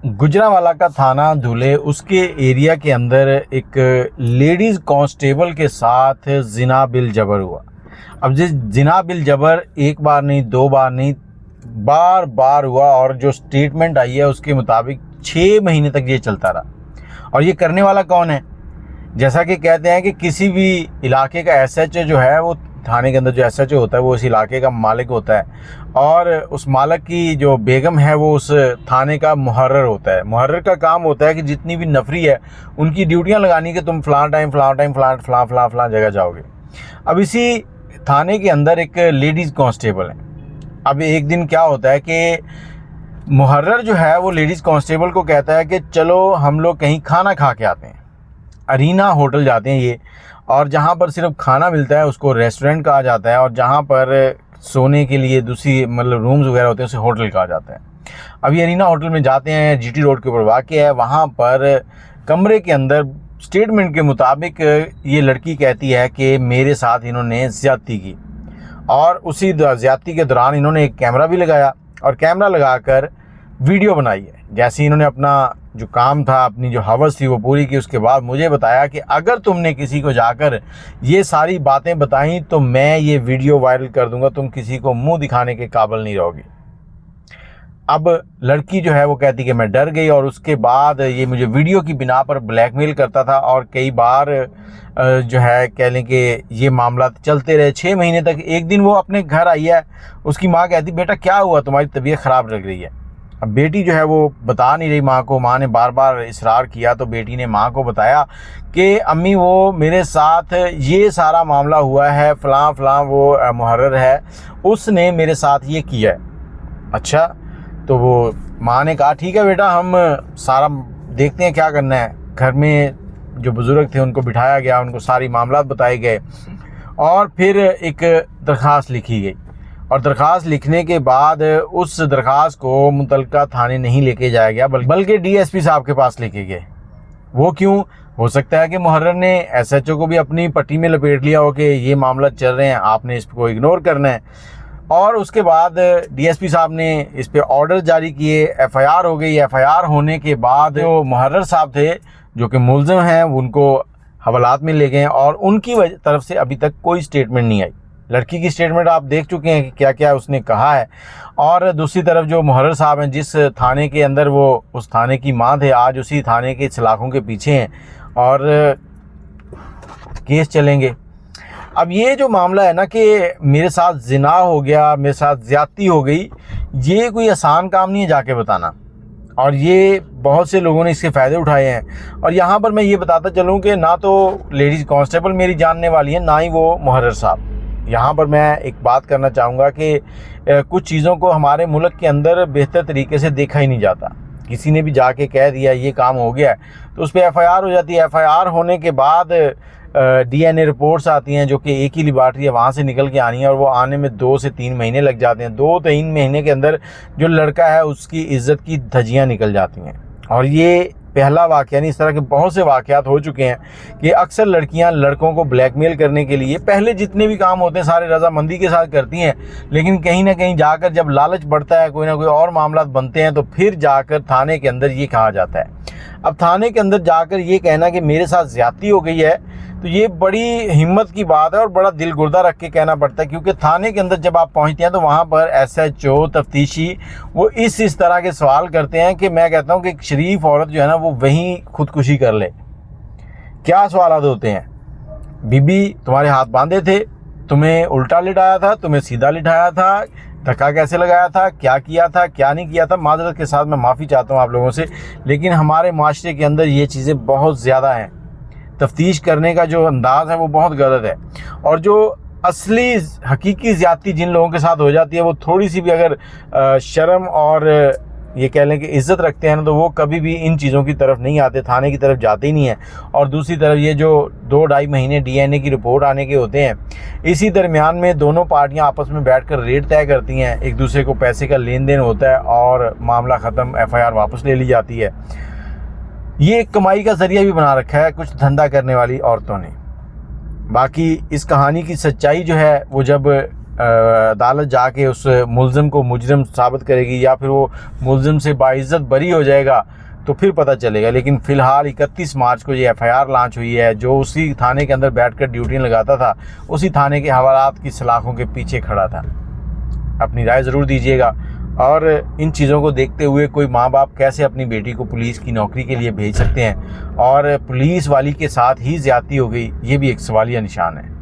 गुजरांवाला का थाना धुले, उसके एरिया के अंदर एक लेडीज़ कांस्टेबल के साथ जिना बिल जबर हुआ। अब जिस जिना बिल जबर एक बार नहीं, दो बार नहीं, बार बार हुआ और जो स्टेटमेंट आई है उसके मुताबिक 6 महीने तक ये चलता रहा। और ये करने वाला कौन है? जैसा कि कहते हैं कि किसी भी इलाके का एसएचओ जो है, वो थाने के अंदर जो एसएचओ होता है वो उस इलाके का मालिक होता है, और उस मालिक की जो बेगम है वो उस थाने का मुहर्रर होता है। मुहर्रर का काम होता है कि जितनी भी नफरी है उनकी ड्यूटियां लगानी कि तुम फलां टाइम फलां जगह जाओगे। अब इसी थाने के अंदर एक लेडीज़ कांस्टेबल है। अब एक दिन क्या होता है कि मुहर्रर जो है वो लेडीज़ कांस्टेबल को कहता है कि चलो हम लोग कहीं खाना खा के आते हैं। अरीना होटल जाते हैं ये, और जहाँ पर सिर्फ खाना मिलता है उसको रेस्टोरेंट कहा जाता है, और जहाँ पर सोने के लिए दूसरी मतलब रूम्स वगैरह होते हैं उसे होटल कहा जाता है। अब ये अरीना होटल में जाते हैं, जीटी रोड के ऊपर वाक़ है। वहाँ पर कमरे के अंदर स्टेटमेंट के मुताबिक ये लड़की कहती है कि मेरे साथ इन्होंने ज़्यादती की, और उसी ज़्यादती के दौरान इन्होंने एक कैमरा भी लगाया और कैमरा लगाकर वीडियो बनाई है। जैसे इन्होंने अपना जो काम था, अपनी जो हवस थी वो पूरी की, उसके बाद मुझे बताया कि अगर तुमने किसी को जाकर ये सारी बातें बताई तो मैं ये वीडियो वायरल कर दूंगा, तुम किसी को मुंह दिखाने के काबिल नहीं रहोगी। अब लड़की जो है वो कहती कि मैं डर गई, और उसके बाद ये मुझे वीडियो की बिना पर ब्लैकमेल करता था, और कई बार जो है कह लें कि ये मामला चलते रहे 6 महीने तक। एक दिन वो अपने घर आई है, उसकी माँ कहती बेटा क्या हुआ, तुम्हारी तबीयत ख़राब लग रही है। अब बेटी जो है वो बता नहीं रही माँ को। माँ ने बार बार इसरार किया तो बेटी ने माँ को बताया कि अम्मी वो मेरे साथ ये सारा मामला हुआ है, फ़लाँ वो मुहर्रर है, उसने मेरे साथ ये किया है। अच्छा, तो वो माँ ने कहा ठीक है बेटा, हम सारा देखते हैं क्या करना है। घर में जो बुज़ुर्ग थे उनको बिठाया गया, उनको सारी मामलात बताए गए, और फिर एक दरख्वास्त लिखी गई। और दरख्वास्त लिखने के बाद उस दरख्वास्त को मुतलका थाने नहीं लेके जाया गया, बल्कि डीएसपी साहब के पास लेके गए। वो क्यों? हो सकता है कि मुहर्रर ने एसएचओ को भी अपनी पट्टी में लपेट लिया हो कि ये मामला चल रहे हैं, आपने इसको इग्नोर करना है। और उसके बाद डीएसपी साहब ने इस पे ऑर्डर जारी किए, एफआईआर हो गई। एफआईआर होने के बाद जो मुहर्रर साहब थे जो कि मुल्ज़िम हैं उनको हवालात में ले गए, और उनकी तरफ से अभी तक कोई स्टेटमेंट नहीं आई। लड़की की स्टेटमेंट आप देख चुके हैं कि क्या क्या उसने कहा है। और दूसरी तरफ जो मुहर्रर साहब हैं, जिस थाने के अंदर वो उस थाने की माँ थे, आज उसी थाने के सलाखों के पीछे हैं और केस चलेंगे। अब ये जो मामला है ना कि मेरे साथ जिना हो गया, मेरे साथ ज़्यादती हो गई, ये कोई आसान काम नहीं है जाके बताना, और ये बहुत से लोगों ने इसके फ़ायदे उठाए हैं। और यहाँ पर मैं ये बताता चलूँ कि ना तो लेडीज़ कांस्टेबल मेरी जानने वाली है, ना ही वो मुहर्रर साहब। यहाँ पर मैं एक बात करना चाहूँगा कि कुछ चीज़ों को हमारे मुल्क के अंदर बेहतर तरीके से देखा ही नहीं जाता। किसी ने भी जाके कह दिया ये काम हो गया तो उस पर एफआईआर हो जाती है। एफआईआर होने के बाद डीएनए रिपोर्ट्स आती हैं जो कि एक ही लेबॉरेटरी है, वहाँ से निकल के आनी है, और वो आने में 2 से 3 महीने लग जाते हैं। 2-3 महीने के अंदर जो लड़का है उसकी इज़्ज़त की धज्जियाँ निकल जाती हैं। और ये पहला वाक़या नहीं, इस तरह के बहुत से वाक़यात हो चुके हैं कि अक्सर लड़कियां लड़कों को ब्लैकमेल करने के लिए पहले जितने भी काम होते हैं सारे रजामंदी के साथ करती हैं, लेकिन कहीं ना कहीं जाकर जब लालच बढ़ता है, कोई ना कोई और मामला बनते हैं, तो फिर जाकर थाने के अंदर ये कहा जाता है। अब थाने के अंदर जाकर ये कहना कि मेरे साथ ज़्यादती हो गई है, तो ये बड़ी हिम्मत की बात है और बड़ा दिल गुर्दा रख के कहना पड़ता है, क्योंकि थाने के अंदर जब आप पहुंचते हैं तो वहाँ पर एसएचओ तफ्तीशी वो इस तरह के सवाल करते हैं कि मैं कहता हूँ कि एक शरीफ औरत जो है ना वो वहीं खुदकुशी कर ले। क्या सवाल होते हैं? बीबी तुम्हारे हाथ बांधे थे, तुम्हें उल्टा लिटाया था, तुम्हें सीधा लिटाया था, धक्का कैसे लगाया था, क्या किया था, क्या नहीं किया था। माजरत के साथ मैं माफ़ी चाहता हूँ आप लोगों से, लेकिन हमारे माशरे के अंदर ये चीज़ें बहुत ज़्यादा हैं। तफ्तीश करने का जो अंदाज़ है वो बहुत गलत है, और जो असली हकीकी ज़्यादती जिन लोगों के साथ हो जाती है वो थोड़ी सी भी अगर शर्म और ये कह लें कि इज़्ज़त रखते हैं ना, तो वो कभी भी इन चीज़ों की तरफ नहीं आते, थाने की तरफ जाते ही नहीं है। और दूसरी तरफ ये जो 2-2.5 महीने डीएनए की रिपोर्ट आने के होते हैं, इसी दरमियान में दोनों पार्टियां आपस में बैठकर रेट तय करती हैं, एक दूसरे को पैसे का लेन देन होता है और मामला ख़त्म, एफआईआर वापस ले ली जाती है। ये एक कमाई का ज़रिया भी बना रखा है कुछ धंधा करने वाली औरतों ने। बाकी इस कहानी की सच्चाई जो है वो जब अदालत जाके उस मुल्ज़िम को मुजरिम साबित करेगी या फिर वो मुल्ज़िम से बाइज़्ज़त बरी हो जाएगा तो फिर पता चलेगा। लेकिन फ़िलहाल 31 मार्च को ये FIR लॉन्च हुई है। जो उसी थाने के अंदर बैठकर ड्यूटियाँ लगाता था, उसी थाने के हवालात की सलाखों के पीछे खड़ा था। अपनी राय ज़रूर दीजिएगा। और इन चीज़ों को देखते हुए कोई माँ बाप कैसे अपनी बेटी को पुलिस की नौकरी के लिए भेज सकते हैं, और पुलिस वाली के साथ ही ज़्यादती हो गई, ये भी एक सवालिया निशान है।